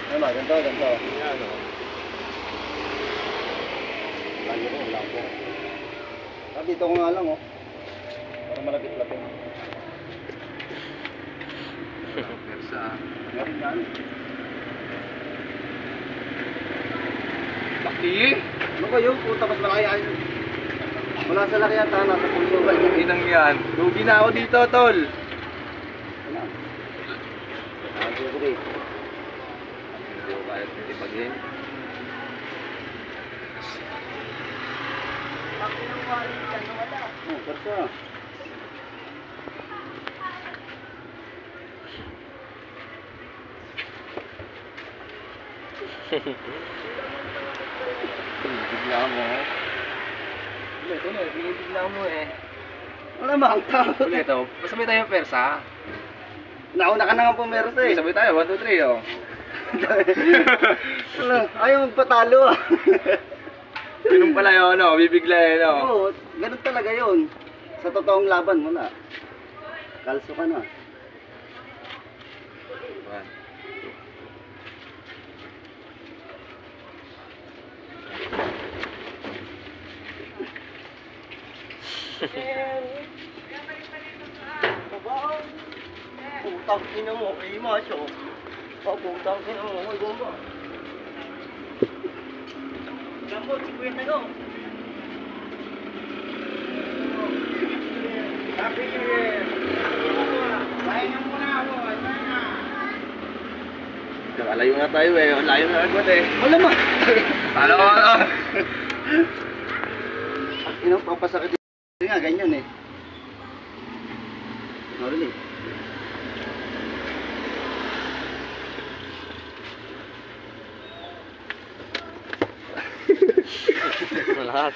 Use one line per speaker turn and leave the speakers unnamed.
Ano, ganito, ganito.
Yan o.
Lagi ko, wala ko. Dito ko nga lang, oh. Para malapit-lapit.
Persa.
Meron yan.
Laki!
Ano kayo? Puta, mas malaki yan. Wala sa laki yata, nasa pulso ba?
Inang yan. Lugi na ako dito, tol.
Ano? Lagi ko rin.
Hindi ko kaya pitipagin.
Oh, persa.
Bigla mo. Ito na, binibigla mo eh.
Wala mang tao.
Ulit ito, pasabay tayo persa.
Nauna ka na nga pumersa eh.
Sabay tayo, 1, 2, 3 oh.
Wala, ayaw magpatalo ah.
Ganun pala yun, no? Bibigla yun, no?
Oo, ganun talaga yun. Sa totoong laban, wala. Kalso ka na.
One.
Putang ina mo, kay macho. Putang ina mo, kay gomba. Gambot, 50 go. Happy New Year. Bayan mo na ako,
Alayo na tayo eh, layo na agad eh.
wala ma.
Ano?
Inang papasakit nga, ganyan eh. Really?
Lahat.